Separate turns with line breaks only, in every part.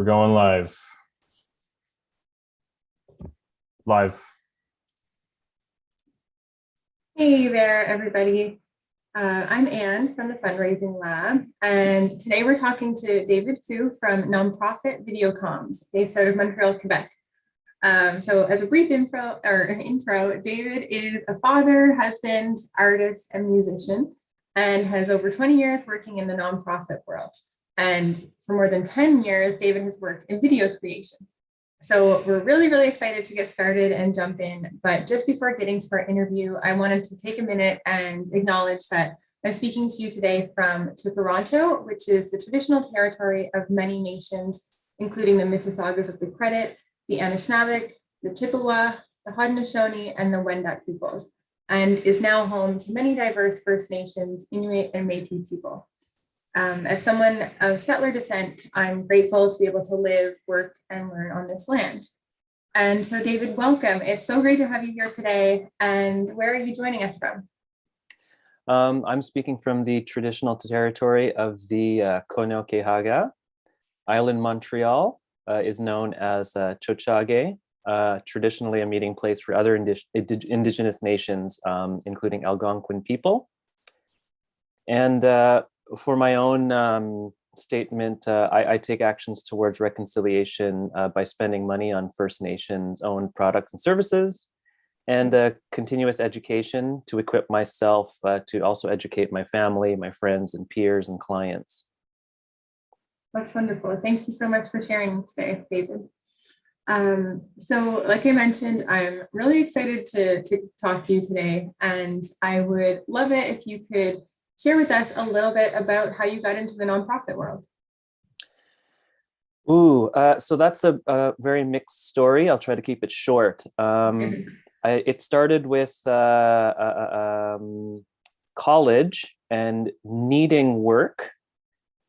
We're going live. Live.
Hey there, everybody. I'm Anne from the Fundraising Lab, and today we're talking to David Fu from nonprofit Videocoms, based out of Montreal, Quebec. So as a brief intro, David is a father, husband, artist, and musician, and has over 20 years working in the nonprofit world. And for more than 10 years, David has worked in video creation. So we're really excited to get started and jump in. But just before getting to our interview, I wanted to take a minute and acknowledge that I'm speaking to you today from Toronto, which is the traditional territory of many nations, including the Mississaugas of the Credit, the Anishinaabe, the Chippewa, the Haudenosaunee, and the Wendat peoples, and is now home to many diverse First Nations, Inuit, and Métis people. As someone of settler descent, I'm grateful to be able to live, work, and learn on this land. And so, David, welcome. It's so great to have you here today. And where are you joining us from?
I'm speaking from the traditional territory of the Kono Island Montreal is known as Tiohtià:ke, traditionally a meeting place for other indigenous nations, including Algonquin people. And for my own statement, I take actions towards reconciliation by spending money on First Nations owned products and services, and continuous education to equip myself to also educate my family, my friends and peers and clients.
That's wonderful. Thank you so much for sharing today, David. So like I mentioned, I'm really excited to talk to you today, and I would love it if you could share with us a little bit about how you got into the nonprofit world.
So that's a very mixed story. I'll try to keep it short. It started with college and needing work.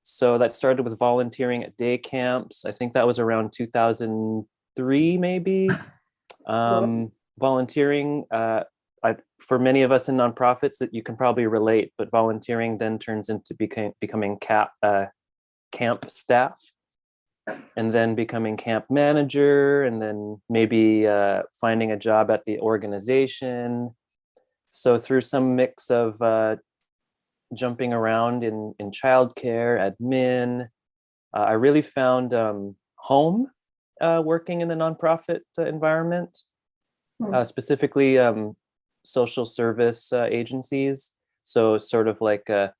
So that started with volunteering at day camps. I think that was around 2003, maybe. Volunteering, for many of us in nonprofits, that you can probably relate, but volunteering then turns into becoming camp staff, and then becoming camp manager, and then maybe finding a job at the organization. So through some mix of jumping around in childcare, admin, I really found home working in the nonprofit environment, specifically social service agencies. So sort of like a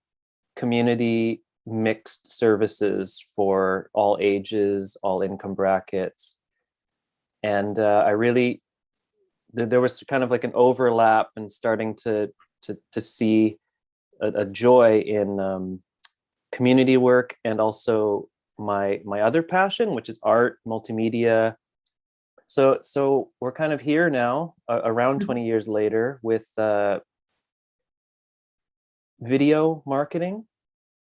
community mixed services for all ages, all income brackets. And I really, there was kind of like an overlap and starting to see a joy in community work, and also my other passion, which is art, multimedia. So we're kind of here now, around 20 years later, with video marketing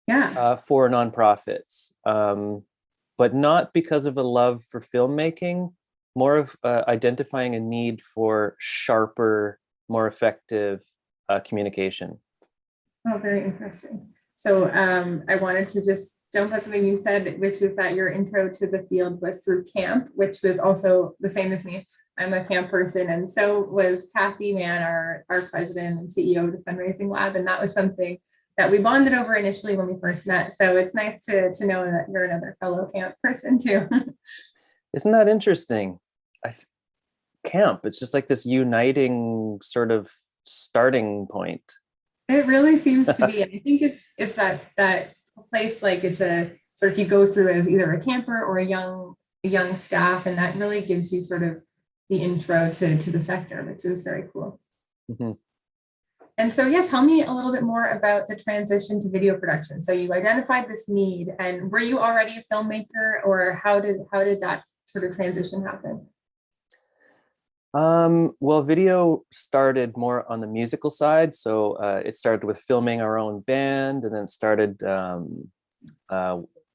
for nonprofits, but not because of a love for filmmaking, more of identifying a need for sharper, more effective communication.
Oh, very interesting. So I wanted to just jump on something you said, which is that your intro to the field was through camp, which was also the same as me. I'm a camp person, and so was Kathy Mann, our president and CEO of the Fundraising Lab, and that was something that we bonded over initially when we first met. So it's nice to know that you're another fellow camp person too.
Isn't that interesting? Camp, it's just like this uniting sort of starting point.
It really seems to be. I think it's that place, like it's a sort of, you go through as either a camper or a young staff, and that really gives you sort of the intro to the sector, which is very cool.
Mm-hmm.
And so, yeah, tell me a little bit more about the transition to video production. So you identified this need, and were you already a filmmaker, or how did that sort of transition happen?
Well, video started more on the musical side. So it started with filming our own band, and then started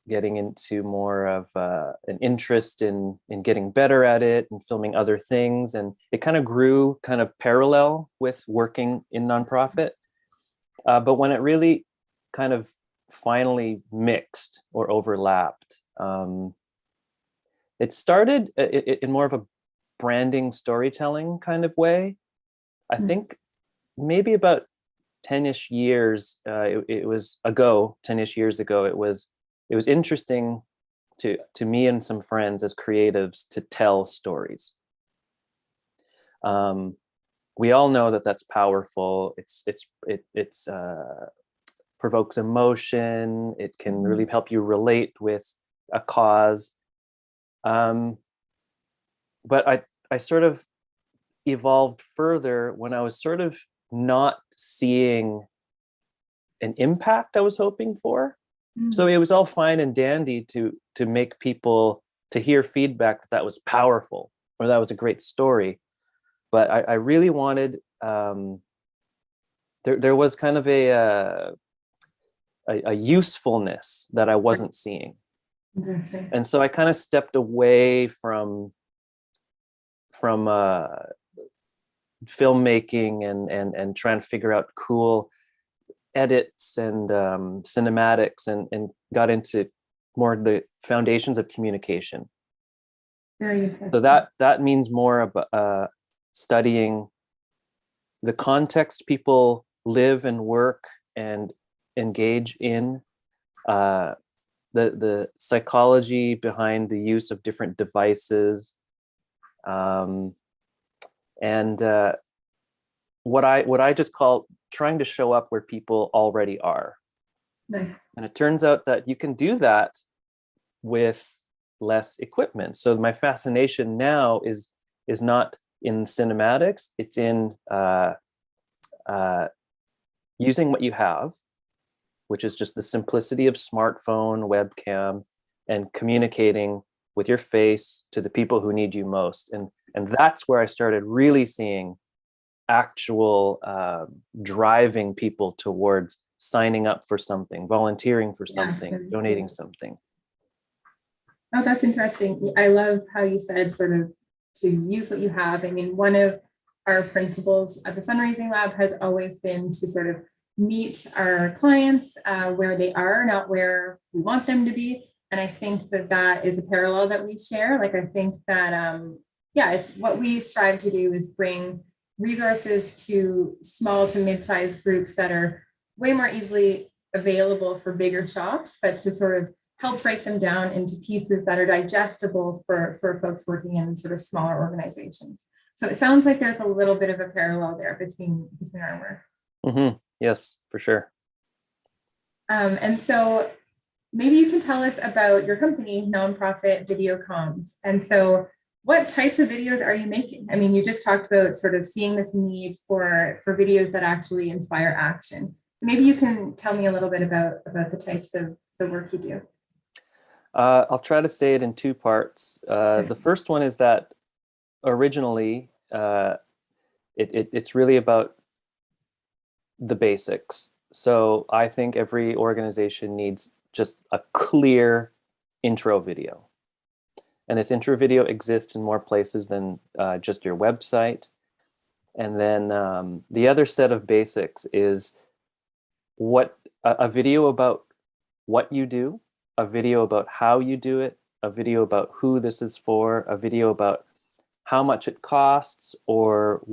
getting into more of an interest in getting better at it and filming other things. And it kind of grew kind of parallel with working in nonprofit. But when it really kind of finally mixed or overlapped, It started in more of a branding storytelling kind of way. I think maybe about 10-ish years, it was ago, 10-ish years ago, it was interesting to me and some friends as creatives to tell stories. We all know that that's powerful. It's provokes emotion. It can really help you relate with a cause. But I sort of evolved further when I was sort of not seeing an impact I was hoping for. So it was all fine and dandy to make people to hear feedback that was powerful or that was a great story. But I really wanted, there was kind of a usefulness that I wasn't seeing.
Interesting.
And so I kind of stepped away from filmmaking and trying to figure out cool edits and cinematics and got into more the foundations of communication.
Very interesting.
So that means more about studying the context people live and work and engage in, the psychology behind the use of different devices, and what I just call trying to show up where people already are.
Nice.
And it turns out that you can do that with less equipment. So my fascination now is not in cinematics, it's in using what you have, which is just the simplicity of smartphone, webcam, and communicating with your face to the people who need you most. And that's where I started really seeing actual driving people towards signing up for something, volunteering for something, donating something.
Oh, that's interesting. I love how you said sort of to use what you have. I mean, one of our principles of the Fundraising Lab has always been to sort of meet our clients where they are, not where we want them to be. And I think that is a parallel that we share. Like, I think that, it's what we strive to do is bring resources to small to mid-sized groups that are way more easily available for bigger shops, but to sort of help break them down into pieces that are digestible for folks working in sort of smaller organizations. So it sounds like there's a little bit of a parallel there between our work.
Mm-hmm. Yes, for sure.
And so maybe you can tell us about your company, Nonprofit Video Comms. And so what types of videos are you making? I mean, you just talked about sort of seeing this need for videos that actually inspire action. So maybe you can tell me a little bit about the types of the work you do.
I'll try to say it in two parts. The first one is that originally it's really about the basics. So I think every organization needs just a clear intro video. And this intro video exists in more places than just your website. And then the other set of basics is a video about what you do, a video about how you do it, a video about who this is for, a video about how much it costs, or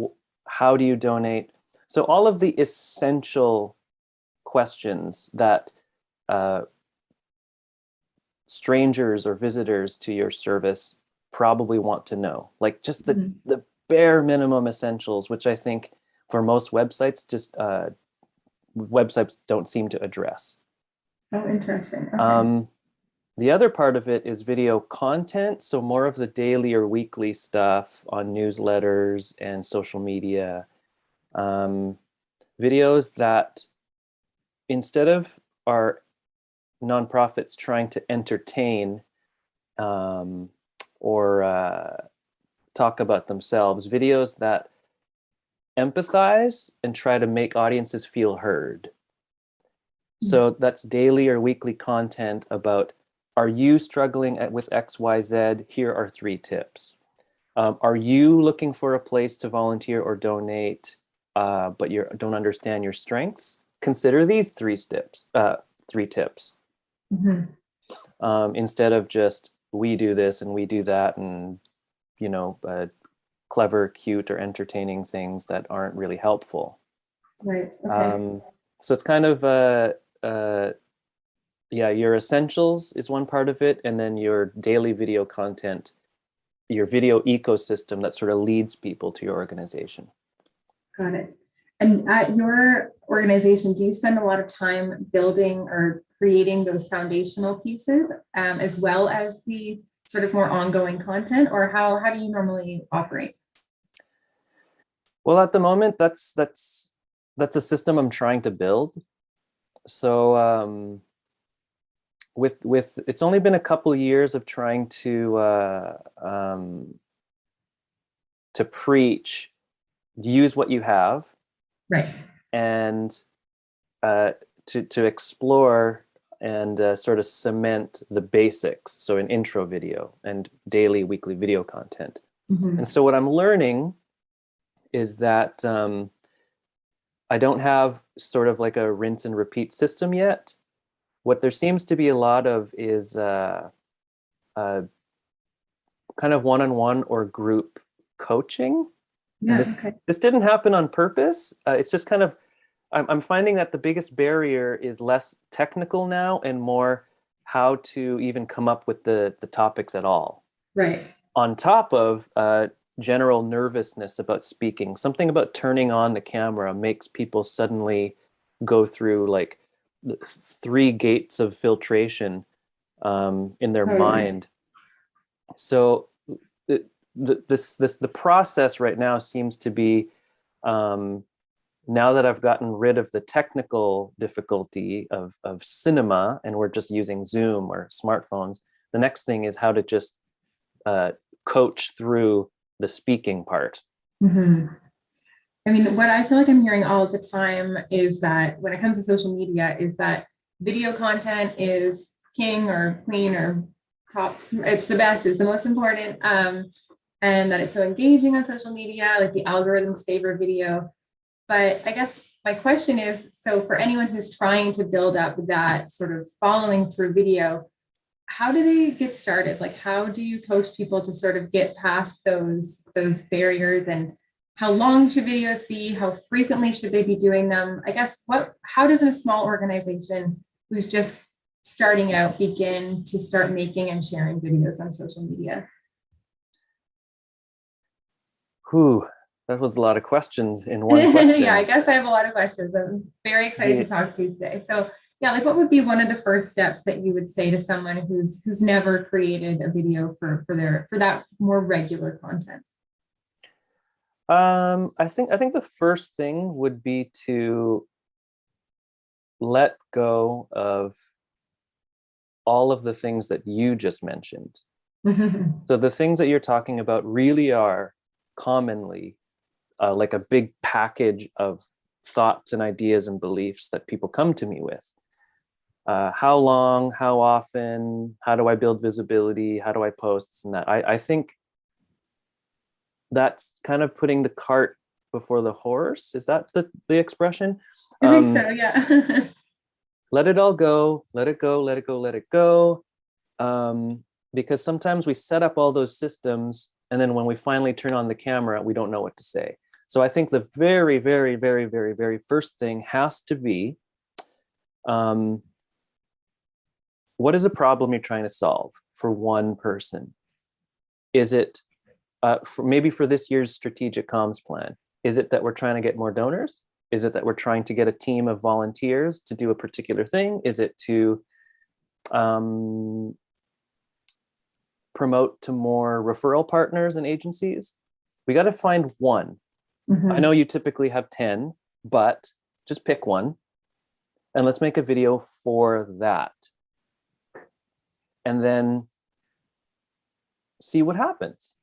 how do you donate. So all of the essential questions that strangers or visitors to your service probably want to know, like just the bare minimum essentials, which I think for most websites, just websites don't seem to address.
Oh, interesting. Okay.
The other part of it is video content, so more of the daily or weekly stuff on newsletters and social media. Videos that, instead of our nonprofits trying to entertain or talk about themselves, videos that empathize and try to make audiences feel heard. So that's daily or weekly content about, are you struggling with XYZ? Here are 3 tips. Are you looking for a place to volunteer or donate, but you don't understand your strengths? Consider these 3 tips. Instead of just we do this and we do that, and clever, cute, or entertaining things that aren't really helpful.
Right. Okay.
So it's kind of your essentials is one part of it, and then your daily video content, your video ecosystem that sort of leads people to your organization.
Got it. And at your organization, do you spend a lot of time building or creating those foundational pieces, as well as the sort of more ongoing content, or how do you normally operate?
Well, at the moment, that's a system I'm trying to build. So with it's only been a couple years of trying to preach, use what you have,
Right.
and to explore and sort of cement the basics. So an intro video and daily, weekly video content.
Mm-hmm.
And so what I'm learning is that I don't have sort of like a rinse and repeat system yet. What there seems to be a lot of is kind of one-on-one or group coaching.
Yeah.
This didn't happen on purpose. It's just kind of, I'm finding that the biggest barrier is less technical now and more how to even come up with the topics at all.
Right.
On top of general nervousness about speaking. Something about turning on the camera makes people suddenly go through like 3 gates of filtration in their mind. So the process right now seems to be, now that I've gotten rid of the technical difficulty of cinema and we're just using Zoom or smartphones, the next thing is how to just coach through the speaking part.
Mm-hmm. I mean, what I feel like I'm hearing all the time is that when it comes to social media, is that video content is king or queen or top. It's the best, it's the most important. And that it's so engaging on social media, like the algorithms favor video. But I guess my question is, so for anyone who's trying to build up that sort of following through video, how do they get started? Like, how do you coach people to sort of get past those barriers, and how long should videos be? How frequently should they be doing them? I guess how does a small organization who's just starting out begin to start making and sharing videos on social media?
Whew, that was a lot of questions in one question.
Yeah, I guess I have a lot of questions. I'm very excited to talk to you today. So yeah, like what would be one of the first steps that you would say to someone who's never created a video for that more regular content?
I think the first thing would be to let go of all of the things that you just mentioned. So the things that you're talking about really are commonly like a big package of thoughts and ideas and beliefs that people come to me with. How long, how often, how do I build visibility, how do I post this and that. I think that's kind of putting the cart before the horse. Is that the expression?
I think so, yeah.
Let it all go, let it go, let it go, let it go. Because sometimes we set up all those systems, and then when we finally turn on the camera, we don't know what to say. So I think the very, very, very, very, very first thing has to be, what is a problem you're trying to solve for one person? Is it, maybe for this year's strategic comms plan, is it that we're trying to get more donors? Is it that we're trying to get a team of volunteers to do a particular thing? Is it to promote to more referral partners and agencies? We got to find one. I know you typically have 10, but just pick one and let's make a video for that. And then see what happens.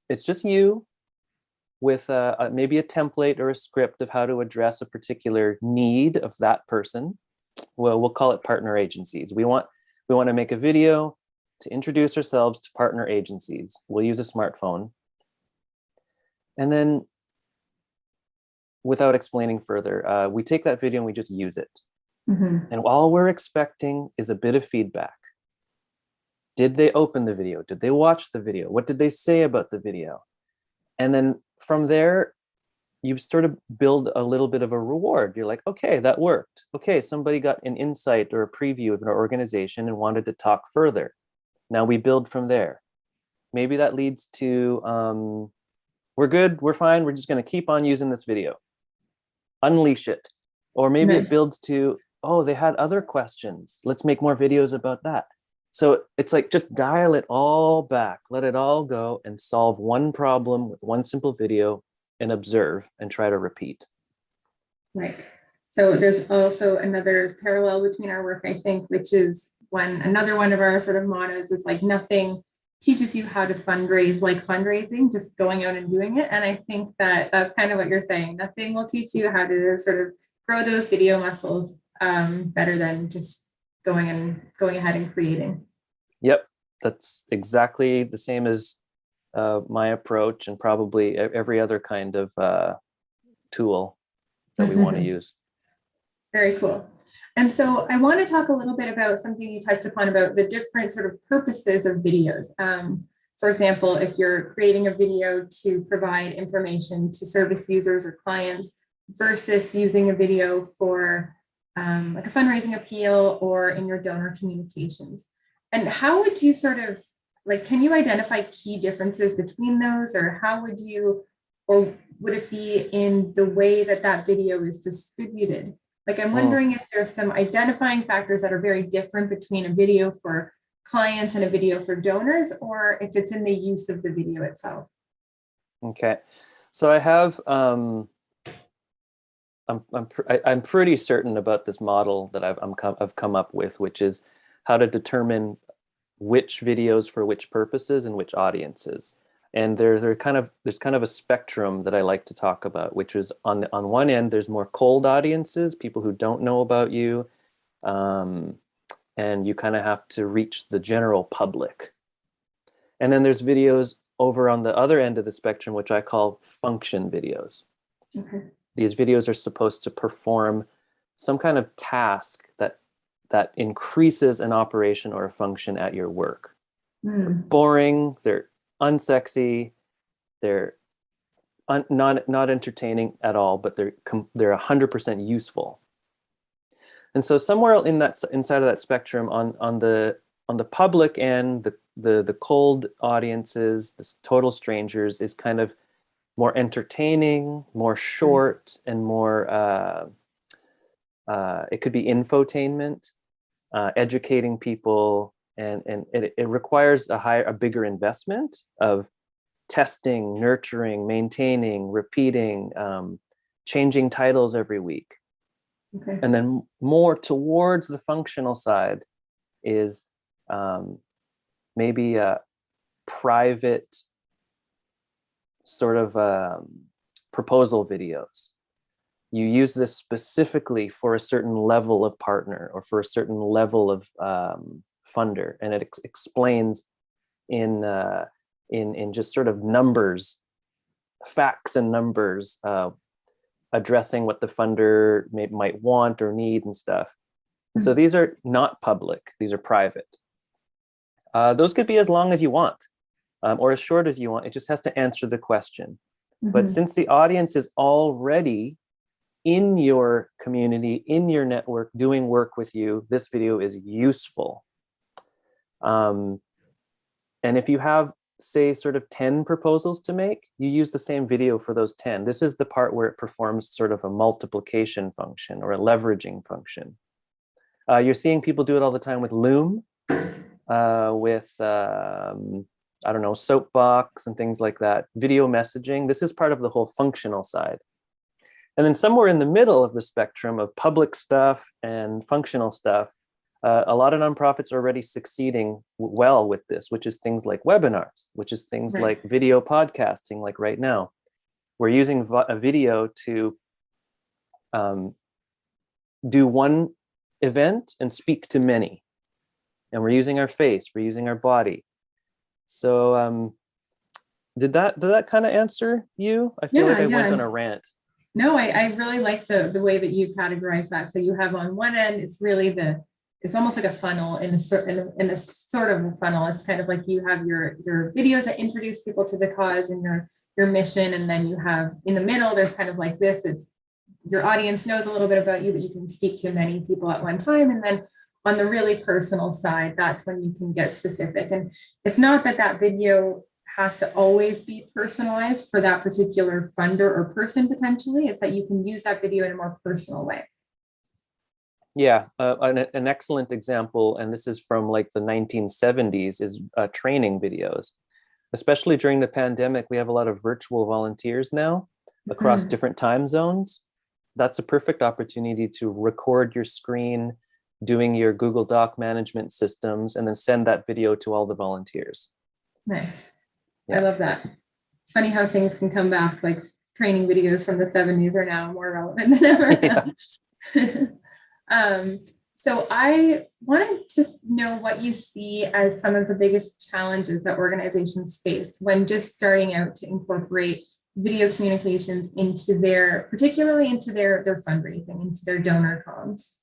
It's just you with maybe a template or a script of how to address a particular need of that person. Well, we'll call it partner agencies. We want to make a video to introduce ourselves to partner agencies. We'll use a smartphone. And then, without explaining further, we take that video and we just use it. And all we're expecting is a bit of feedback. Did they open the video? Did they watch the video? What did they say about the video? And then from there, you sort of build a little bit of a reward. You're like, okay, that worked. Okay, somebody got an insight or a preview of an organization and wanted to talk further. Now we build from there. Maybe that leads to, we're good, we're fine, we're just going to keep on using this video. Unleash it. Or maybe it builds to, oh, they had other questions. Let's make more videos about that. So it's like, just dial it all back, let it all go and solve one problem with one simple video and observe and try to repeat.
Right. So there's also another parallel between our work, I think, which is another one of our sort of mottos is like nothing teaches you how to fundraise like fundraising, just going out and doing it. And I think that that's kind of what you're saying. Nothing will teach you how to sort of grow those video muscles better than just going ahead and creating.
Yep, that's exactly the same as my approach, and probably every other kind of tool that we want to use.
Very cool. And so I want to talk a little bit about something you touched upon about the different sort of purposes of videos. For example, if you're creating a video to provide information to service users or clients versus using a video for like a fundraising appeal or in your donor communications. And how would you sort of, like, can you identify key differences between those, or how would you, or would it be in the way that that video is distributed? Like, I'm wondering if there's some identifying factors that are very different between a video for clients and a video for donors, or if it's in the use of the video itself.
Okay, so I have, I'm pretty certain about this model that I've come up with, which is how to determine which videos for which purposes and which audiences. And there's kind of a spectrum that I like to talk about, which is on one end, there's more cold audiences, people who don't know about you, and you kind of have to reach the general public. And then there's videos over on the other end of the spectrum, which I call function videos.
Okay.
These videos are supposed to perform some kind of task that increases an operation or a function at your work. They're boring, they're unsexy, they're not entertaining at all, but they're 100% useful. And so somewhere in that, inside of that spectrum, on the public end, the cold audiences, the total strangers, is kind of more entertaining, more short, and more it could be infotainment, educating people, and it requires a bigger investment of testing, nurturing, maintaining, repeating, changing titles every week.
Okay.
And then more towards the functional side is maybe a private sort of proposal videos. You use this specifically for a certain level of partner or for a certain level of funder, and it explains in just sort of numbers, facts and numbers, addressing what the funder might want or need and stuff. And so these are not public, these are private. Those could be as long as you want, or as short as you want. It just has to answer the question. But since the audience is already in your community, in your network, doing work with you, this video is useful. And if you have, say, sort of 10 proposals to make, you use the same video for those 10. This is the part where it performs sort of a multiplication function or a leveraging function. You're seeing people do it all the time with Loom, with, I don't know, Soapbox and things like that. Video messaging, this is part of the whole functional side. And then somewhere in the middle of the spectrum of public stuff and functional stuff, a lot of nonprofits are already succeeding well with this, which is things like webinars, which is things like video podcasting, like right now. We're using a video to do one event and speak to many. And we're using our face, we're using our body. So did that kind of answer you? I feel like I went on a rant.
No, I really like the way that you categorize that. So you have on one end, it's really it's almost like a funnel in a sort of a funnel. It's kind of like you have your videos that introduce people to the cause and your mission, and then you have in the middle, there's kind of like this, it's your audience knows a little bit about you, but you can speak to many people at one time. And then on the really personal side, that's when you can get specific. And it's not that video has to always be personalized for that particular funder or person potentially. It's that you can use that video in a more personal way.
Yeah, an excellent example, and this is from like the 1970s, is training videos. Especially during the pandemic, we have a lot of virtual volunteers now across different time zones. That's a perfect opportunity to record your screen doing your Google Doc management systems and then send that video to all the volunteers.
Nice.
Yeah.
I love that. It's funny how things can come back, like training videos from the 70s are now more relevant than ever.
Yeah.
So I wanted to know what you see as some of the biggest challenges that organizations face when just starting out to incorporate video communications into particularly into their fundraising, into their donor comms.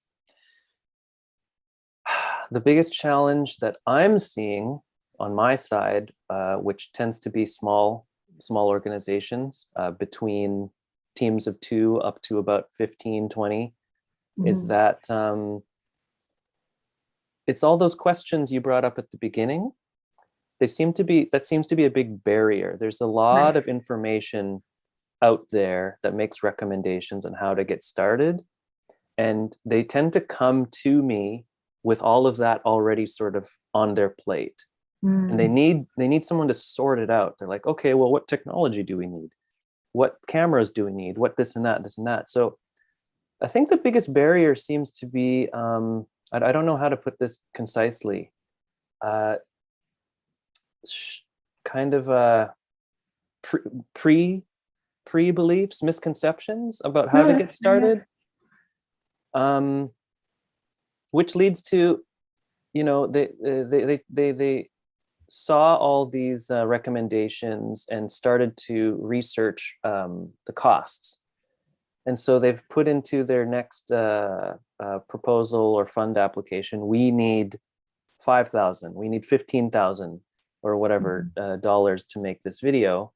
The biggest challenge that I'm seeing on my side, which tends to be small organizations between teams of 2 up to about 15, 20, is that it's all those questions you brought up at the beginning. That seems to be a big barrier. There's a lot of information out there that makes recommendations on how to get started. And they tend to come to me with all of that already sort of on their plate. And they need someone to sort it out. They're like, okay, well, what technology do we need? What cameras do we need? What this and that? So I think the biggest barrier seems to be, I don't know how to put this concisely, kind of pre-beliefs, misconceptions about how to get started, which leads to, they saw all these recommendations and started to research the costs. And so they've put into their next proposal or fund application, we need 5,000, we need 15,000 or whatever dollars to make this video.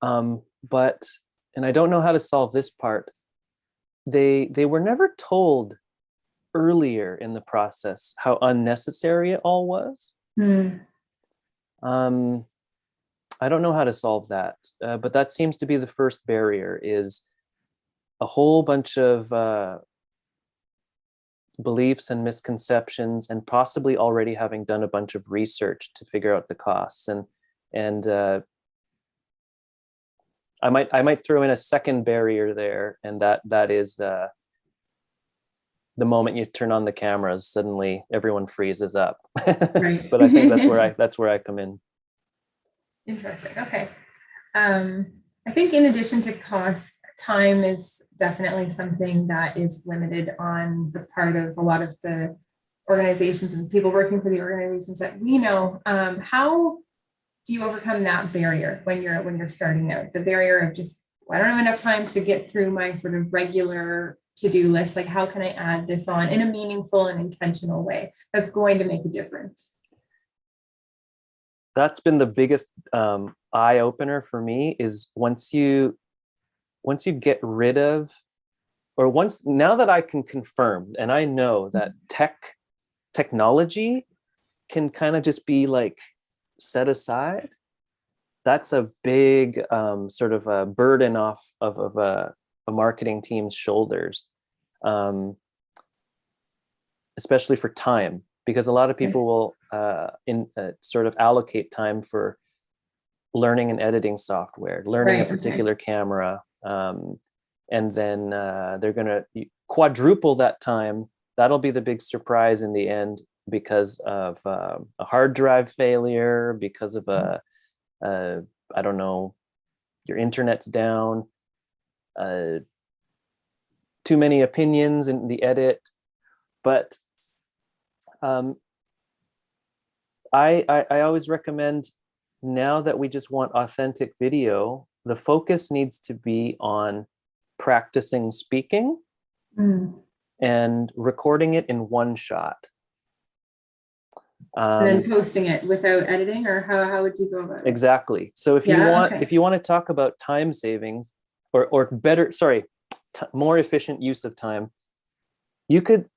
But, and I don't know how to solve this part, they were never told earlier in the process how unnecessary it all was. I don't know how to solve that, but that seems to be the first barrier, is a whole bunch of beliefs and misconceptions, and possibly already having done a bunch of research to figure out the costs. And I might throw in a second barrier there, and that is the moment you turn on the cameras, suddenly everyone freezes up.
Right.
But I think that's where I come in.
Interesting. Okay. I think in addition to cost, time is definitely something that is limited on the part of a lot of the organizations and people working for the organizations that we know. How do you overcome that barrier when you're starting out? The barrier of just, I don't have enough time to get through my sort of regular to-do list. Like, how can I add this on in a meaningful and intentional way that's going to make a difference?
That's been the biggest eye opener for me, is once you get rid of, or now that I can confirm, and I know that technology can kind of just be like set aside, that's a big sort of a burden off of a marketing team's shoulders, especially for time. Because a lot of people will sort of allocate time for learning and editing software, learning a particular camera, and then they're going to quadruple that time. That'll be the big surprise in the end, because of a hard drive failure, because of I don't know, your internet's down, too many opinions in the edit. But I always recommend, now that we just want authentic video, the focus needs to be on practicing speaking and recording it in one shot.
And then posting it without editing, or how would you go about it?
Exactly. So if you want to talk about time savings or better, more efficient use of time, you could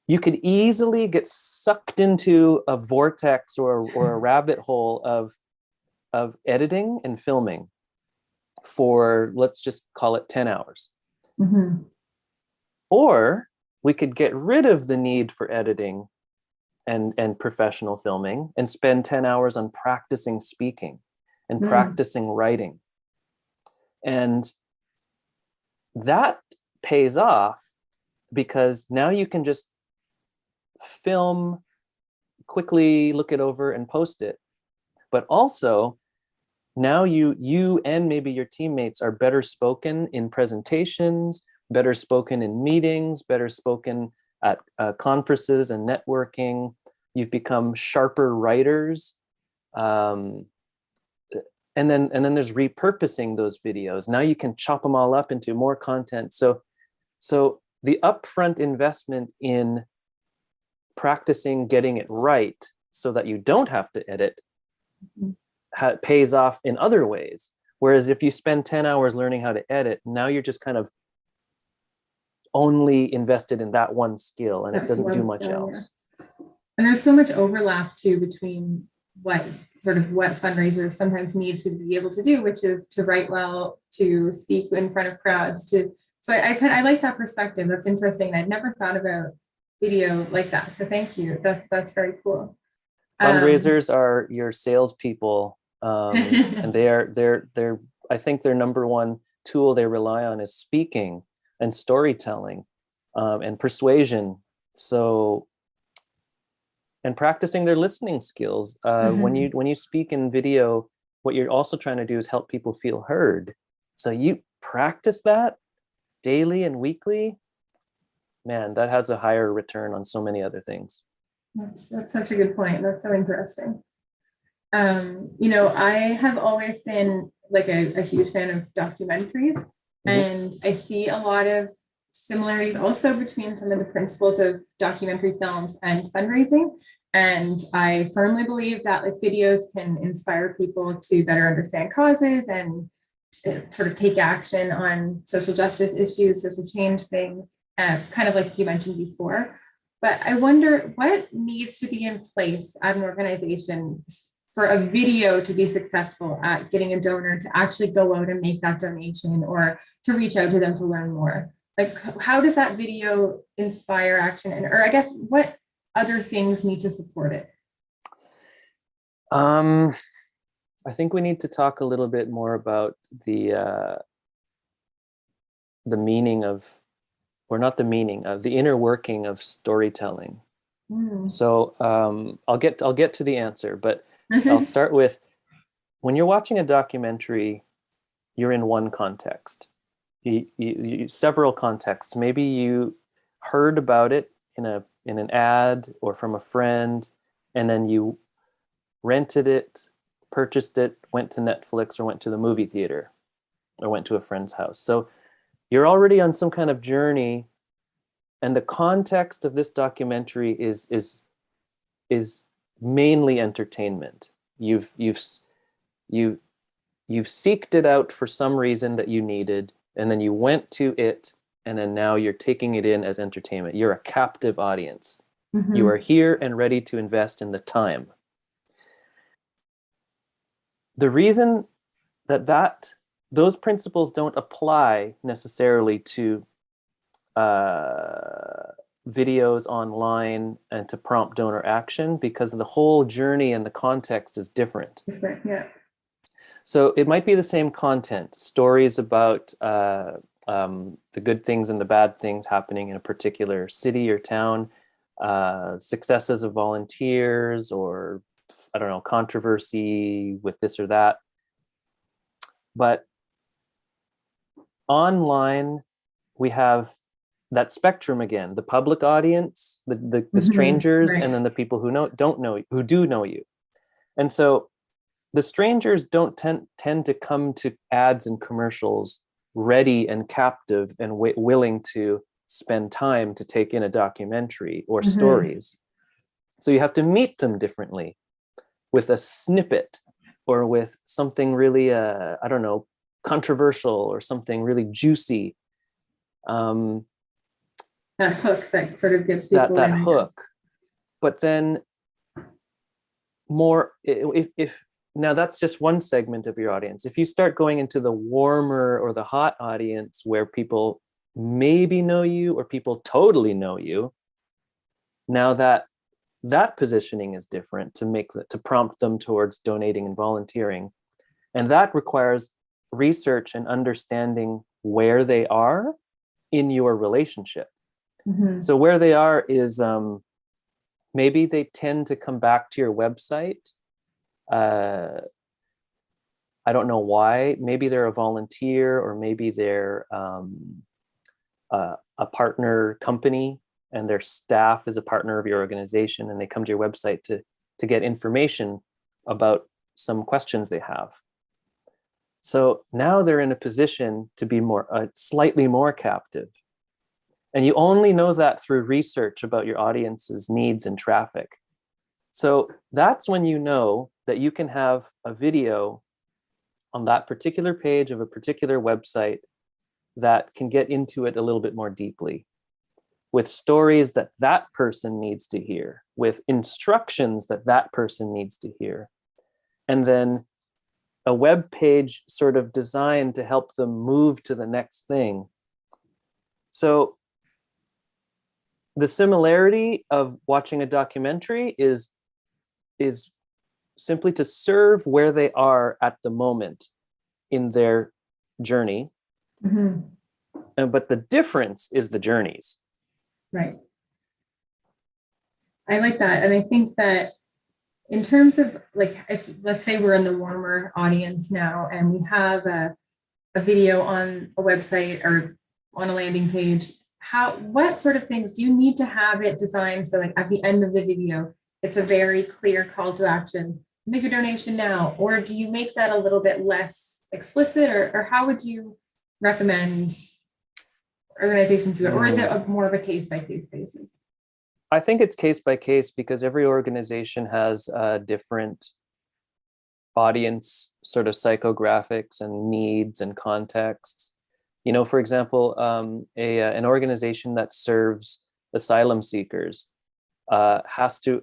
easily get sucked into a vortex or a rabbit hole of editing and filming for, let's just call it 10 hours.
Mm-hmm.
Or we could get rid of the need for editing and professional filming and spend 10 hours on practicing speaking and practicing writing. And that pays off because now you can just film, quickly look it over and post it. But also now you and maybe your teammates are better spoken in presentations, better spoken in meetings, better spoken at conferences and networking. You've become sharper writers. And then there's repurposing those videos. Now you can chop them all up into more content. So the upfront investment in practicing getting it right so that you don't have to edit pays off in other ways. Whereas if you spend 10 hours learning how to edit, now you're just kind of only invested in that one skill, and it doesn't do much else.
Yeah. And there's so much overlap too between what fundraisers sometimes need to be able to do, which is to write well, to speak in front of crowds. So I like that perspective. That's interesting. I'd never thought about video like that. So thank you. That's very cool.
Fundraisers are your salespeople, and they're I think their number one tool they rely on is speaking and storytelling, and persuasion. So, and practicing their listening skills. When you speak in video, what you're also trying to do is help people feel heard. So you practice that daily and weekly, man, that has a higher return on so many other things.
That's such a good point. That's so interesting. I have always been like a huge fan of documentaries, and I see a lot of similarities also between some of the principles of documentary films and fundraising. And I firmly believe that like videos can inspire people to better understand causes and sort of take action on social justice issues, social change things, kind of like you mentioned before. But I wonder what needs to be in place at an organization for a video to be successful at getting a donor to actually go out and make that donation, or to reach out to them to learn more. Like, how does that video inspire action? Or I guess what other things need to support it?
I think we need to talk a little bit more about the meaning of, or not the meaning of, the inner working of storytelling. So I'll get to the answer, but I'll start with, when you're watching a documentary, you're in one context. You several contexts. Maybe you heard about it in an ad or from a friend, and then you rented it, purchased it, went to Netflix, or went to the movie theater, or went to a friend's house. So you're already on some kind of journey, and the context of this documentary is mainly entertainment. You've seeked it out for some reason that you needed, and then you went to it, and then now you're taking it in as entertainment. You're a captive audience. You are here and ready to invest in the time. The reason that those principles don't apply necessarily to videos online and to prompt donor action, because the whole journey and the context is different.
Yeah.
So it might be the same content, stories about the good things and the bad things happening in a particular city or town, successes of volunteers, or I don't know, controversy with this or that. But online, we have that spectrum again: the public audience, the strangers,
right.
And then the people who do know you. And so the strangers don't tend to come to ads and commercials ready and captive and willing to spend time to take in a documentary or
Mhm.
stories. So you have to meet them differently with a snippet or with something really, I don't know, controversial or something really juicy.
That hook that sort of gets people
that
in.
hook. But then more, if now that's just one segment of your audience. If you start going into the warmer or the hot audience where people maybe know you or people totally know you, now that positioning is different to prompt them towards donating and volunteering. And that requires research and understanding where they are in your relationship.
Mhm.
So where they are is maybe they tend to come back to your website. I don't know why. Maybe they're a volunteer, or maybe they're a partner company and their staff is a partner of your organization, and they come to your website to get information about some questions they have. So now they're in a position to be slightly more captive. And you only know that through research about your audience's needs and traffic. So that's when you know that you can have a video on that particular page of a particular website that can get into it a little bit more deeply, with stories that that person needs to hear, with instructions that that person needs to hear. And then a web page sort of designed to help them move to the next thing. So the similarity of watching a documentary is simply to serve where they are at the moment in their journey.
Mhm.
But the difference is the journeys.
Right. I like that. And I think that in terms of, like, if let's say we're in the warmer audience now and we have a video on a website or on a landing page, what sort of things do you need to have it designed so, like, at the end of the video, it's a very clear call to action, make a donation now? Or do you make that a little bit less explicit, or how would you recommend organizations do it? Or is it more of a case-by-case basis?
I think it's case by case, because every organization has a different audience sort of psychographics and needs and contexts. You know, for example, an organization that serves asylum seekers has to,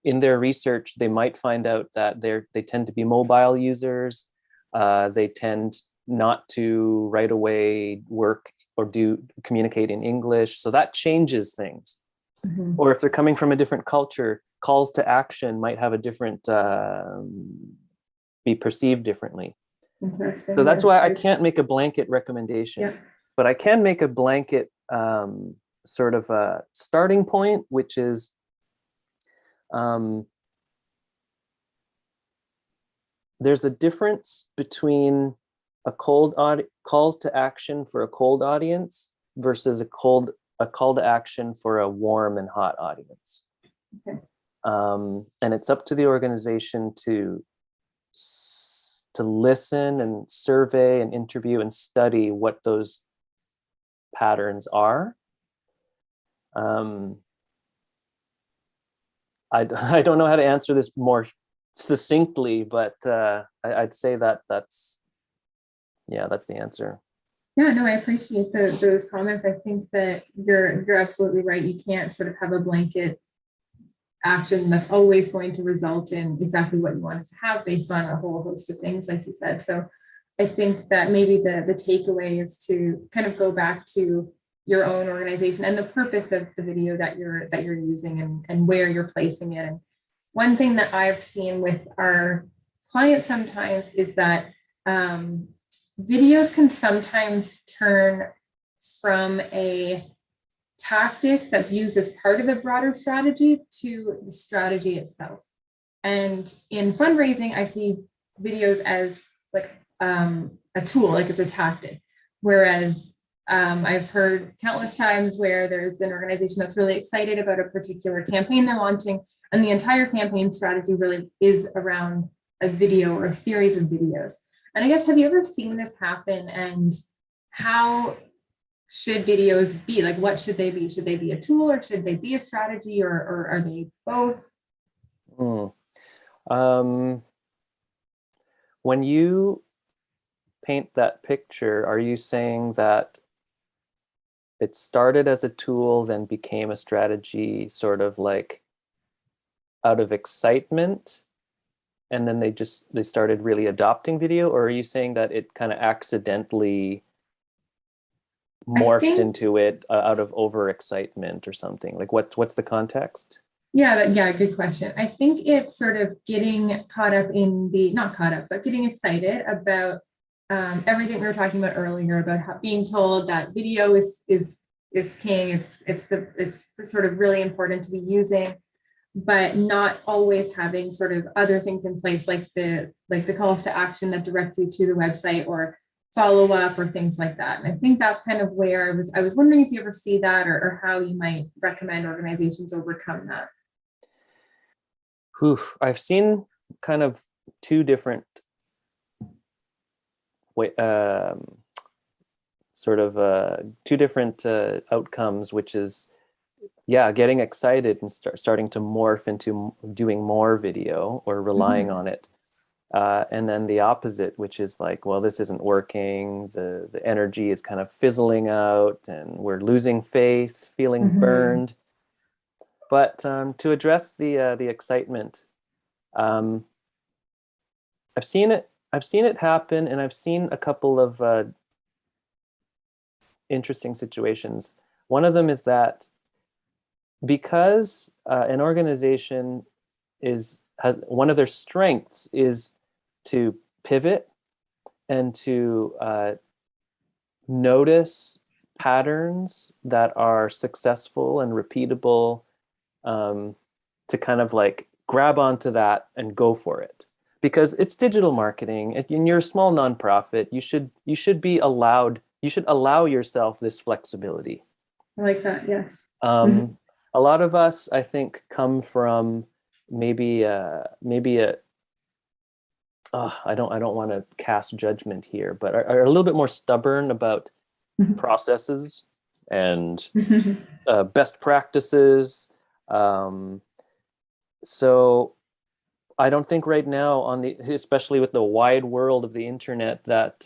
in their research, they might find out that they tend to be mobile users. They tend not to right away work or communicate in English. So that changes things.
Mhm.
Or if they're coming from a different culture, calls to action might have a different, be perceived differently.
Interesting.
So that's why I can't make a blanket recommendation,
Yeah.
but I can make a blanket sort of a starting point, which is there's a difference between calls to action for a cold audience versus a call to action for a warm and hot audience.
Okay.
And it's up to the organization to listen and survey and interview and study what those patterns are. I don't know how to answer this more succinctly, but I'd say that's the answer.
Yeah, no, I appreciate those comments. I think that you're absolutely right. You can't sort of have a blanket action that's always going to result in exactly what you want it to have based on a whole host of things, like you said. So I think that maybe the takeaway is to kind of go back to your own organization and the purpose of the video that you're using and where you're placing it. And one thing that I've seen with our clients sometimes is that videos can sometimes turn from a tactic that's used as part of a broader strategy to the strategy itself. And in fundraising, I see videos as like a tool, like it's a tactic. Whereas I've heard countless times where there's an organization that's really excited about a particular campaign they're launching, and the entire campaign strategy really is around a video or a series of videos. And I guess, have you ever seen this happen, and how should videos be? Like, what should they be? Should they be a tool, or should they be a strategy, or are they both?
Hmm. Um, when you paint that picture, are you saying that it started as a tool, then became a strategy, sort of like out of excitement, and then they started really adopting video? Or are you saying that it kind of accidentally
I
morphed
think,
into it out of overexcitement or something? Like what's the context?
yeah, good question. I think it's sort of getting caught up in the, not caught up, but getting excited about everything we were talking about earlier about how, being told that video is king. It's sort of really important to be using, but not always having sort of other things in place, like the calls to action that direct you to the website, or follow up, or things like that. And I think that's kind of where I was wondering if you ever see that, or how you might recommend organizations overcome that.
Whew, I've seen kind of two different way, sort of two different outcomes, which is, yeah, getting excited and starting to morph into doing more video or relying on it. And then the opposite, which is like, well, this isn't working. The energy is kind of fizzling out and we're losing faith, feeling
Mhm.
burned. But to address the excitement, um, I've seen it happen, and I've seen a couple of interesting situations. One of them is that because an organization has one of their strengths is to pivot and to notice patterns that are successful and repeatable, to kind of like grab onto that and go for it, because it's digital marketing and you're a small nonprofit. You should be allowed, you should allow yourself this flexibility.
I like that. Yes. Mhm.
um, a lot of us, I think, come from maybe a I don't want to cast judgment here, but are a little bit more stubborn about processes and
Mhm.
best practices. Um, so I don't think right now, especially with the wide world of the internet, that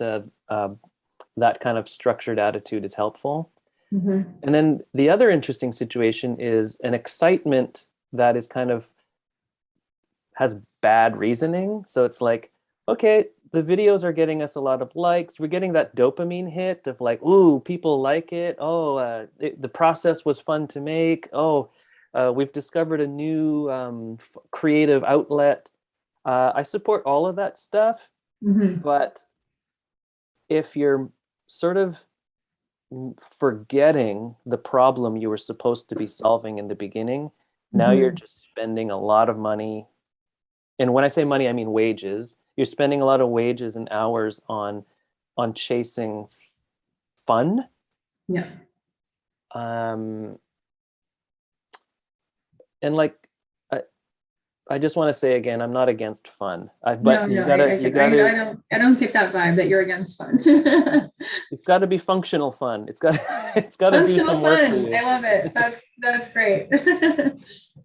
that kind of structured attitude is helpful.
Mhm.
And then the other interesting situation is an excitement that is kind of has bad reasoning. So it's like, okay, the videos are getting us a lot of likes. We're getting that dopamine hit of like, ooh, people like it. Oh, the process was fun to make. Oh, we've discovered a new creative outlet. I support all of that stuff,
Mhm.
but if you're sort of forgetting the problem you were supposed to be solving in the beginning, now you're
Mhm.
just spending a lot of money. And when I say money, I mean wages. You're spending a lot of wages and hours on chasing fun.
Yeah.
Um, and like I, I just want to say again, I'm not against fun. But
No,
you
no,
gotta you gotta
I don't get that vibe that you're against fun.
it's got to be functional fun. It's got it's got to do
Functional
some work for
fun.
you.
I love it. That's great.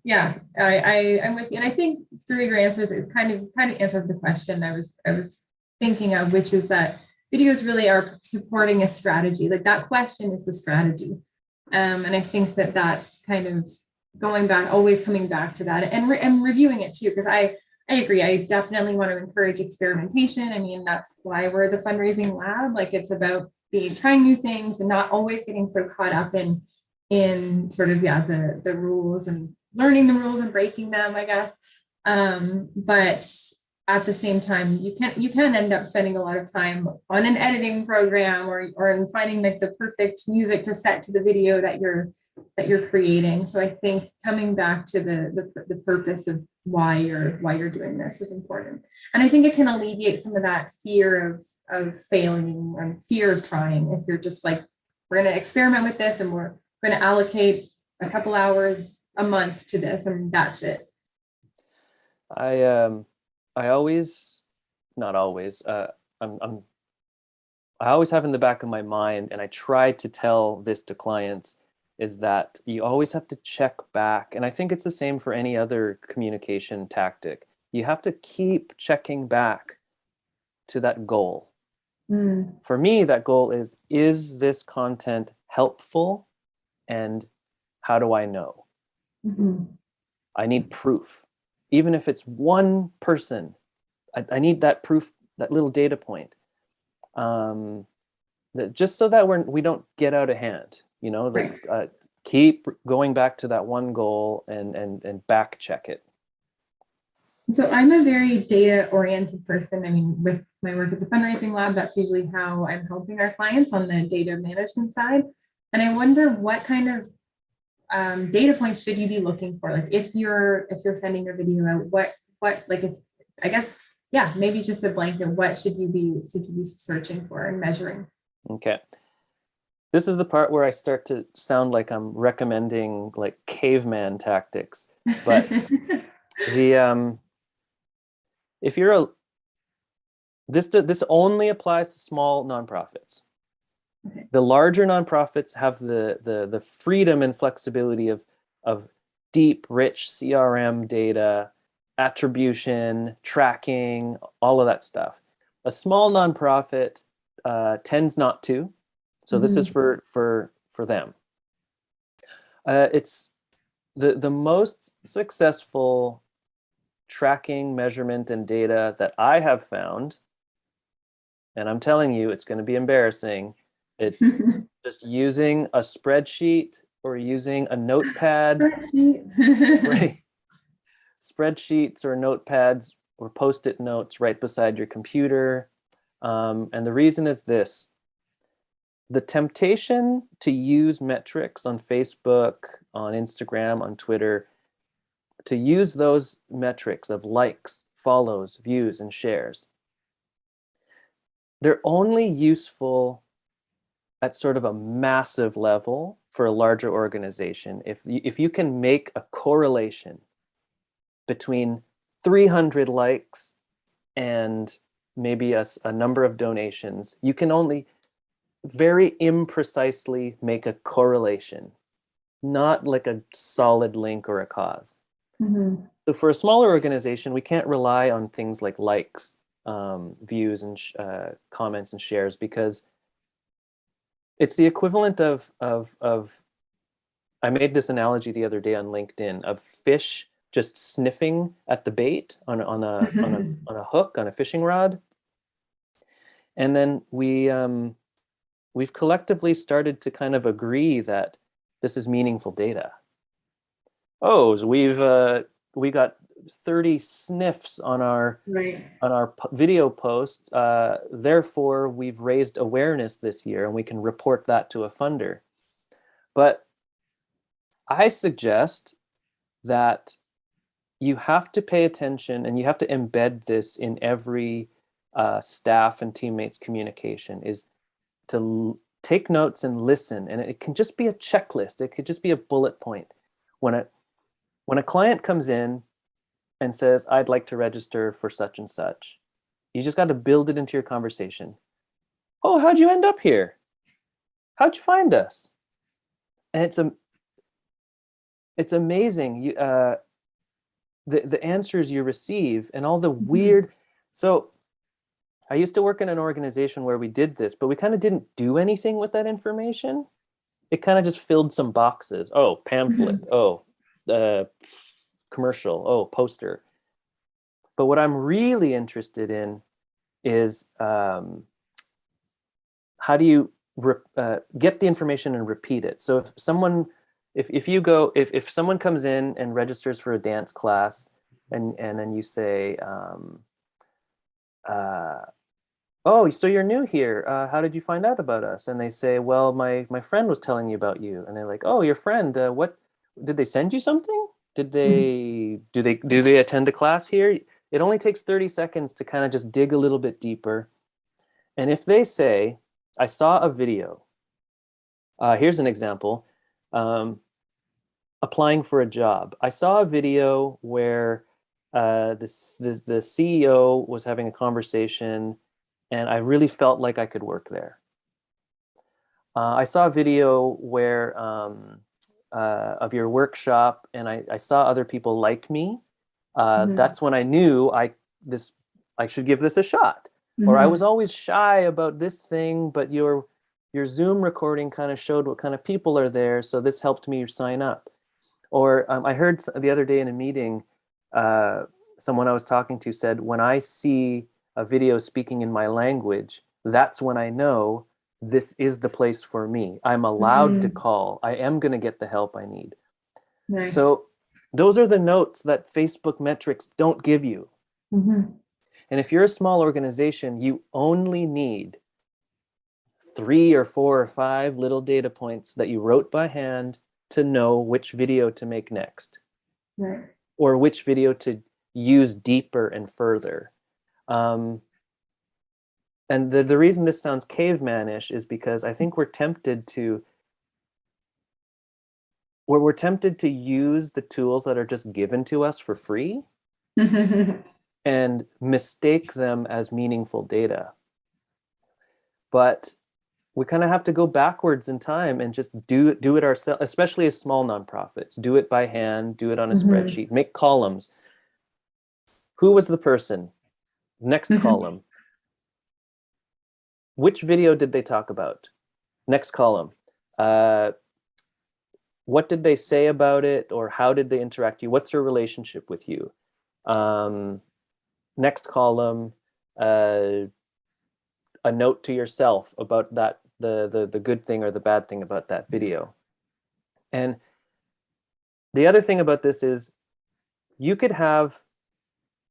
Yeah, I'm with you. And I think through your answers, it's kind of answered the question I was thinking of, which is that videos really are supporting a strategy. Like, that question is the strategy. And I think that that's kind of going back, always coming back to that, and reviewing it too, because I agree. I definitely want to encourage experimentation. I mean, that's why we're the fundraising lab. Like, it's about being trying new things and not always getting so caught up in sort of, yeah, the rules, and learning the rules and breaking them, I guess. But at the same time, you can end up spending a lot of time on an editing program, or in finding like the perfect music to set to the video that you're creating. So I think coming back to the purpose of why you're doing this is important. And I think it can alleviate some of that fear of failing, and fear of trying. If you're just like, we're going to experiment with this, and we're going to allocate a couple hours a month to this, and that's it.
I always, not always, I'm I always have in the back of my mind, and I try to tell this to clients, is that you always have to check back. And I think it's the same for any other communication tactic. You have to keep checking back to that goal. For me, that goal is this content helpful? And how do I know? I need proof. Even if it's one person, I need that proof, that little data point. That just so that we don't get out of hand, like keep going back to that one goal and back check it.
So I'm a very data oriented person. I mean, with my work at the Fundraising Lab, that's usually how I'm helping our clients on the data management side. And I wonder what kind of data points should you be looking for? Like if you're sending your video out, what like if, I guess, yeah, maybe just a blanket, what should you be searching for and measuring?
Okay. This is the part where I start to sound like I'm recommending like caveman tactics, but if you're this only applies to small nonprofits.
Okay.
The larger nonprofits have the freedom and flexibility of deep, rich CRM data, attribution, tracking, all of that stuff. A small nonprofit tends not to. So this is for them. It's the most successful tracking, measurement, and data that I have found, and I'm telling you, it's going to be embarrassing. It's just using a spreadsheet or using a notepad. Right. Spreadsheets or notepads or post-it notes right beside your computer. And the reason is this. The temptation to use metrics on Facebook, on Instagram, on Twitter, to use those metrics of likes, follows, views, and shares, they're only useful at sort of a massive level for a larger organization. If you can make a correlation between 300 likes and maybe a number of donations, you can only very imprecisely make a correlation, not like a solid link or a cause. So for a smaller organization, we can't rely on things like likes, views, and comments and shares, because it's the equivalent of I made this analogy the other day on LinkedIn of fish just sniffing at the bait on a hook on a fishing rod, and then we've collectively started to kind of agree that this is meaningful data. Oh, so we got 30 sniffs on our video post. Therefore, we've raised awareness this year, and we can report that to a funder. But I suggest that you have to pay attention, and you have to embed this in every staff and teammates communication, is to take notes and listen. And it can just be a checklist. It could just be a bullet point. When a client comes in and says, I'd like to register for such and such, you just got to build it into your conversation. Oh, how'd you end up here? How'd you find us? And it's amazing. The answers you receive and all the weird. So I used to work in an organization where we did this, but we kind of didn't do anything with that information. It kind of just filled some boxes. Oh, pamphlet. Oh, commercial. Oh, poster. But what I'm really interested in is how do you get the information and repeat it? So if someone comes in and registers for a dance class, and then you say, oh, so you're new here. How did you find out about us? And they say, well, my friend was telling me about you. And they're like, oh, your friend, what did they send you something? Do they attend a class here? It only takes 30 seconds to kind of just dig a little bit deeper. And if they say, I saw a video, here's an example, applying for a job. I saw a video where the CEO was having a conversation and I really felt like I could work there. I saw a video where of your workshop, and I saw other people like me. That's when I knew I should give this a shot. Or I was always shy about this thing, but your Zoom recording kind of showed what kind of people are there, so this helped me sign up. Or I heard the other day in a meeting, someone I was talking to said, when I see a video speaking in my language, that's when I know this is the place for me. I'm allowed to call. I am going to get the help I need.
Nice.
So those are the notes that Facebook metrics don't give you. And if you're a small organization, you only need 3 or 4 or 5 little data points that you wrote by hand to know which video to make next,
Right.
or which video to use deeper and further. And the reason this sounds cavemanish is because I think we're tempted to use the tools that are just given to us for free and mistake them as meaningful data. But we kind of have to go backwards in time and just do it ourselves, especially as small nonprofits. Do it by hand, do it on a spreadsheet, make columns. Who was the person? Next column. Which video did they talk about? Next column. What did they say about it, or how did they interact with you? What's their relationship with you? Next column, a note to yourself about that, the good thing or the bad thing about that video. And the other thing about this is you could have,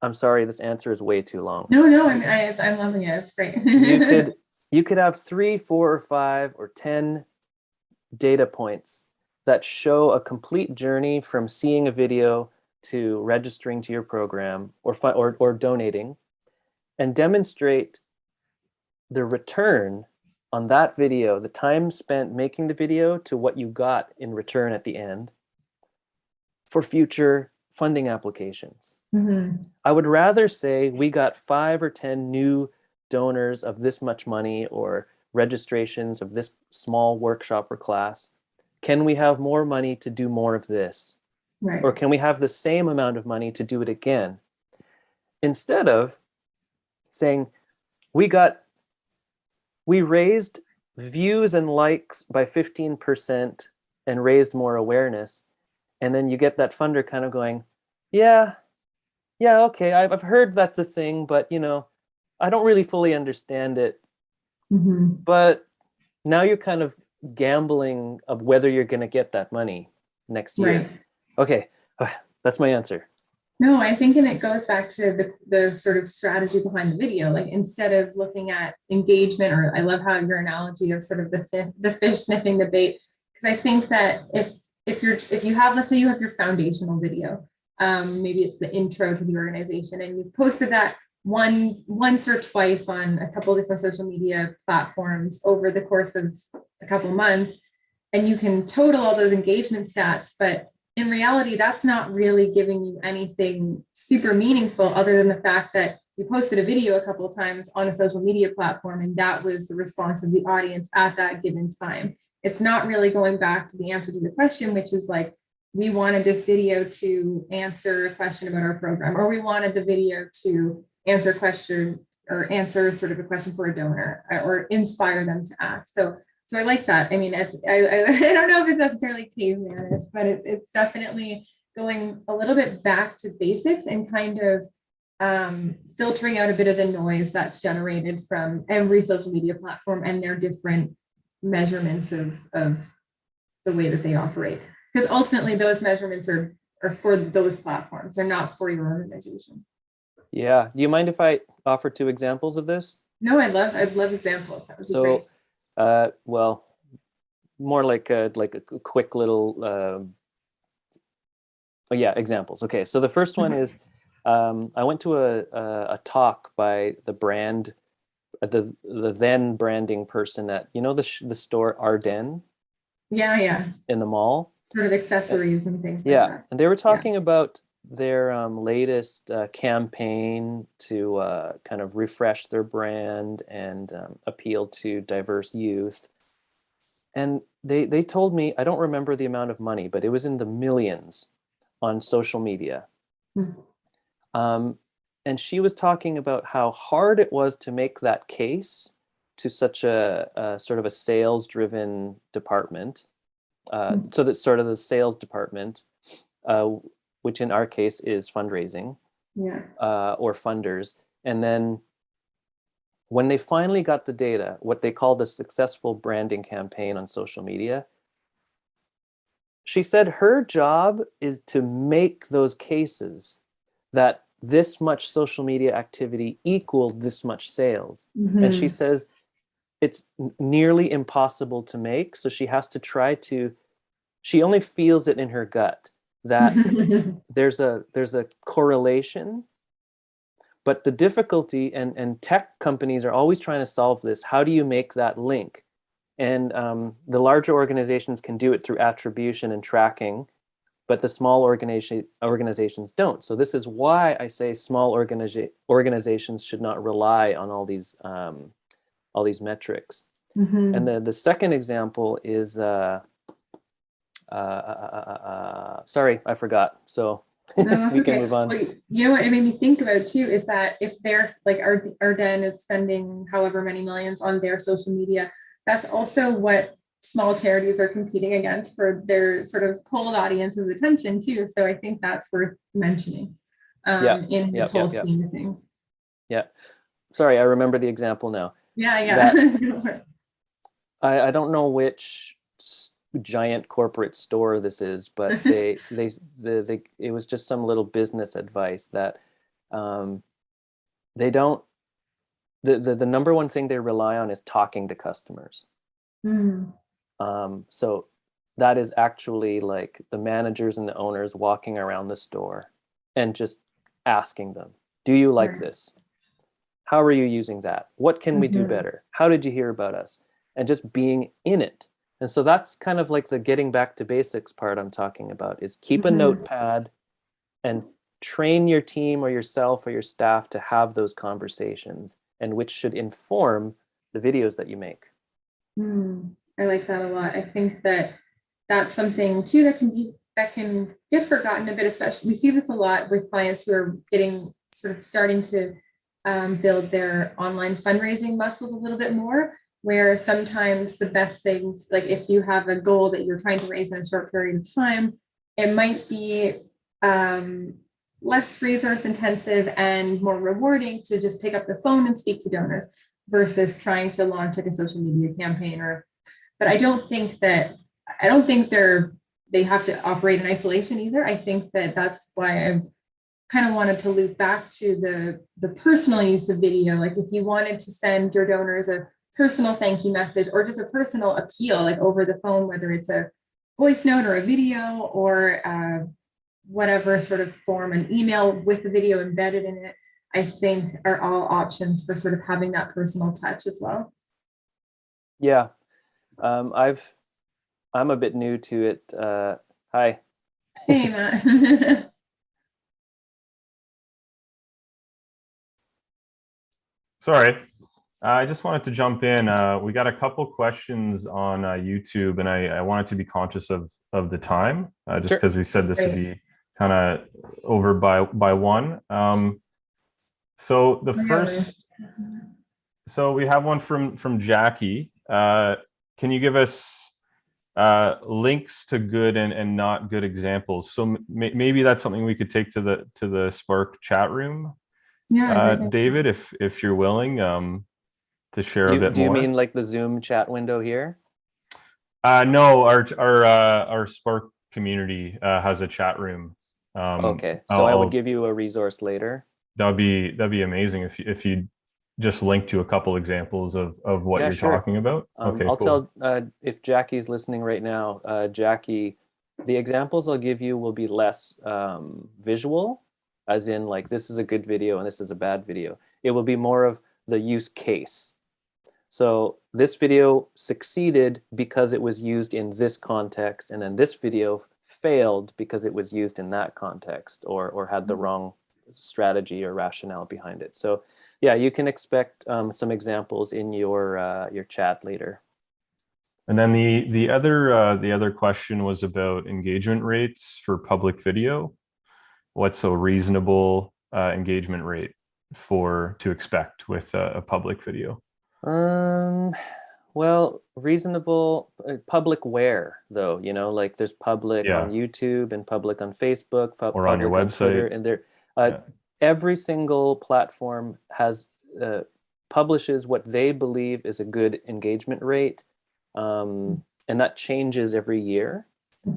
I'm sorry, this answer is way too long.
No, I'm loving it. It's great.
You could have 3, 4, or 5, or 10 data points that show a complete journey from seeing a video to registering to your program or donating, and demonstrate the return on that video, the time spent making the video to what you got in return at the end for future funding applications. I would rather say we got 5 or 10 new donors of this much money, or registrations of this small workshop or class. Can we have more money to do more of this?
Right.
Or can we have the same amount of money to do it again? Instead of saying, we raised views and likes by 15% and raised more awareness. And then you get that funder kind of going, yeah, okay, I've heard that's a thing, but I don't really fully understand it. But now you're kind of gambling of whether you're going to get that money next year.
Right.
Okay, that's my answer.
No, I think, and it goes back to the sort of strategy behind the video. Like, instead of looking at engagement, or I love how your analogy of sort of the fish sniffing the bait, because I think that if you have, let's say you have your foundational video, maybe it's the intro to the organization, and you've posted that once or twice on a couple of different social media platforms over the course of a couple months, and you can total all those engagement stats, but in reality, that's not really giving you anything super meaningful other than the fact that you posted a video a couple of times on a social media platform, and that was the response of the audience at that given time. It's not really going back to the answer to the question, which is like, we wanted this video to answer a question about our program, or we wanted the video to answer a question or answer sort of a question for a donor, or inspire them to act. So I like that. I mean, I don't know if it's necessarily cavemanish, but it's definitely going a little bit back to basics and kind of filtering out a bit of the noise that's generated from every social media platform and their different measurements of the way that they operate. Because ultimately those measurements are for those platforms. They're not for your organization. Yeah.
Do you mind if I offer 2 examples of this?
No, I'd love examples. That would be great.
Well, more like a quick little, examples. Okay, so the first one is, I went to a talk by the brand, the then branding person at, the store Ardennes?
Yeah.
In the mall.
Sort of accessories and things
yeah,
like that.
And they were talking about their latest campaign to kind of refresh their brand and appeal to diverse youth. And they told me, I don't remember the amount of money, but it was in the millions on social media. And she was talking about how hard it was to make that case to such a sort of a sales-driven department. So that sort of the sales department, which in our case is fundraising, or funders. And then when they finally got the data, what they called a successful branding campaign on social media, she said her job is to make those cases that this much social media activity equaled this much sales. And she says it's nearly impossible to make. So she has to try to, she only feels it in her gut that there's a correlation. But the difficulty, and tech companies are always trying to solve this. How do you make that link? And the larger organizations can do it through attribution and tracking, but the small organizations don't. So this is why I say small organizations should not rely on all these metrics. And the second example is, sorry, I forgot. So
No,
we can move on.
Well, you know what it made me think about too is that if they're like our den is spending however many millions on their social media, that's also what small charities are competing against for their sort of cold audience's attention too. So I think that's worth mentioning in this whole scheme of things. Yeah.
Sorry, I remember the example now.
Yeah.
I don't know which giant corporate store this is, but it was just some little business advice that they don't, the number one thing they rely on is talking to customers. So that is actually like the managers and the owners walking around the store and just asking them, do you like this? How are you using that? What can we do better? How did you hear about us? And just being in it. And so that's kind of like the getting back to basics part I'm talking about, is keep a notepad and train your team or yourself or your staff to have those conversations, and which should inform the videos that you make.
I like that a lot. I think that that's something too that can get forgotten a bit, especially we see this a lot with clients who are getting sort of starting to build their online fundraising muscles a little bit more, where sometimes the best things, like if you have a goal that you're trying to raise in a short period of time, it might be less resource intensive and more rewarding to just pick up the phone and speak to donors versus trying to launch like a social media campaign. But I don't think they have to operate in isolation either. I think that that's why I kind of wanted to loop back to the personal use of video. Like if you wanted to send your donors a personal thank you message or just a personal appeal, like over the phone, whether it's a voice note or a video or whatever sort of form, an email with the video embedded in it, I think are all options for sort of having that personal touch as well.
Yeah. I'm a bit new to it. Hi.
Hey, Matt.
Sorry, I just wanted to jump in. We got a couple questions on YouTube, and I wanted to be conscious of the time, just because we said this would be kind of over by one. So the first, so we have one from Jackie. Can you give us links to good and not good examples? So maybe that's something we could take to the Spark chat room. David, if you're willing to share a bit more.
Do you mean like the Zoom chat window here?
No, our Spark community has a chat room.
Okay, so I would give you a resource later.
That'd be amazing if you just link to a couple examples of what you're talking about. Okay,
I'll
cool.
tell if Jackie's listening right now, Jackie, the examples I'll give you will be less visual, as in like this is a good video and this is a bad video. It will be more of the use case. So this video succeeded because it was used in this context, and then this video failed because it was used in that context or had the wrong strategy or rationale behind it. So yeah, you can expect some examples in your chat later.
And then the other question was about engagement rates for public video. What's a reasonable engagement rate to expect with a public video?
Well, reasonable public where though, you know, like there's public on YouTube and public on Facebook,
or on your website,
Twitter, and there every single platform has publishes what they believe is a good engagement rate, and that changes every year.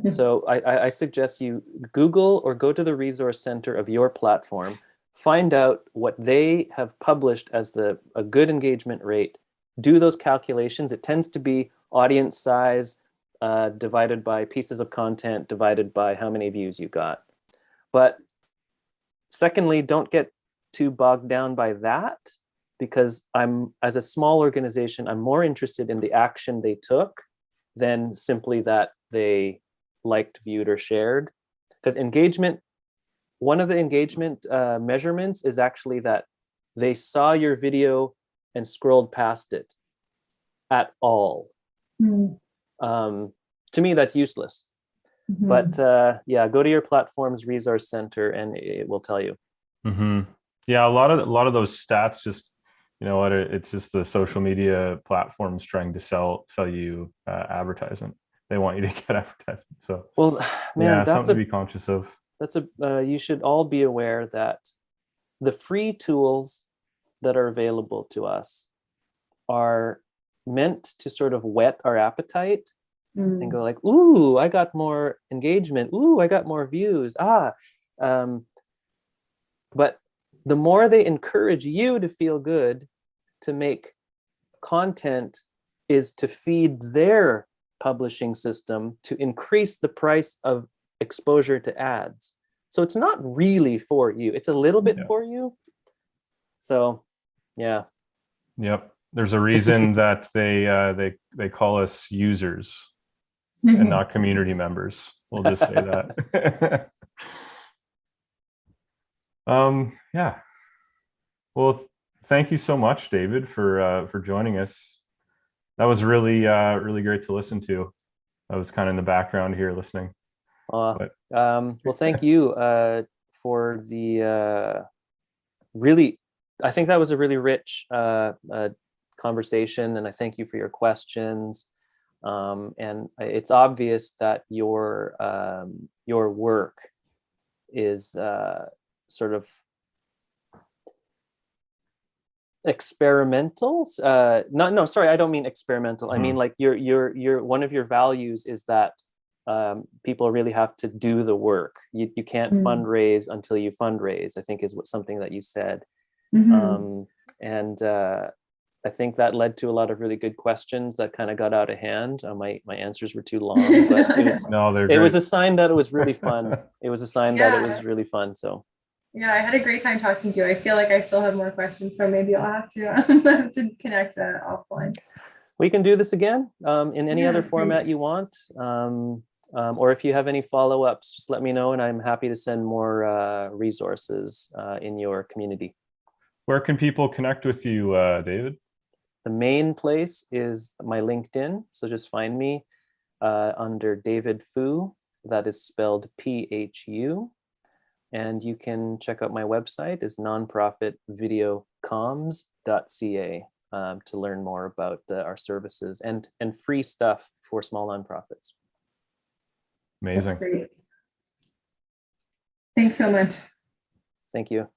So I suggest you Google or go to the resource center of your platform, find out what they have published as a good engagement rate, do those calculations. It tends to be audience size divided by pieces of content divided by how many views you got. But secondly, don't get too bogged down by that, because as a small organization, I'm more interested in the action they took than simply that they liked, viewed, or shared. Because one of the engagement measurements is actually that they saw your video and scrolled past it at all. To me, that's useless. But yeah, go to your platform's resource center and it will tell you.
Yeah, a lot of those stats just, you know what, it's just the social media platforms trying to sell you advertisement. They want you to get advertisement. So
well, man,
yeah, something to be conscious of.
You should all be aware that the free tools that are available to us are meant to sort of whet our appetite and go like, ooh, I got more engagement. Ooh, I got more views. But the more they encourage you to feel good, to make content is to feed their publishing system to increase the price of exposure to ads. So it's not really for you. It's a little bit for you. So yeah.
Yep. There's a reason that they call us users and not community members. We'll just say that. Yeah. Well, thank you so much, David, for joining us. That was really great to listen to. I was kind of in the background here listening.
Well, thank you for the really, I think that was a really rich conversation, and I thank you for your questions. And it's obvious that your work is sort of experimental. Sorry, I don't mean experimental. I mean like your one of your values is that people really have to do the work. You can't fundraise until you fundraise, I think is something that you said. And I think that led to a lot of really good questions that kind of got out of hand. My answers were too long, but it was a sign that it was really fun. It was a sign that it was really fun. So
yeah, I had a great time talking to you. I feel like I still have more questions, so maybe I'll have to connect offline.
We can do this again in any other format you want. Or if you have any follow-ups, just let me know, and I'm happy to send more resources in your community.
Where can people connect with you, David?
The main place is my LinkedIn. So just find me under David Fu. That is spelled Phu. And you can check out my website is nonprofitvideocomms.ca to learn more about our services and free stuff for small nonprofits.
Amazing.
Thanks so much.
Thank you.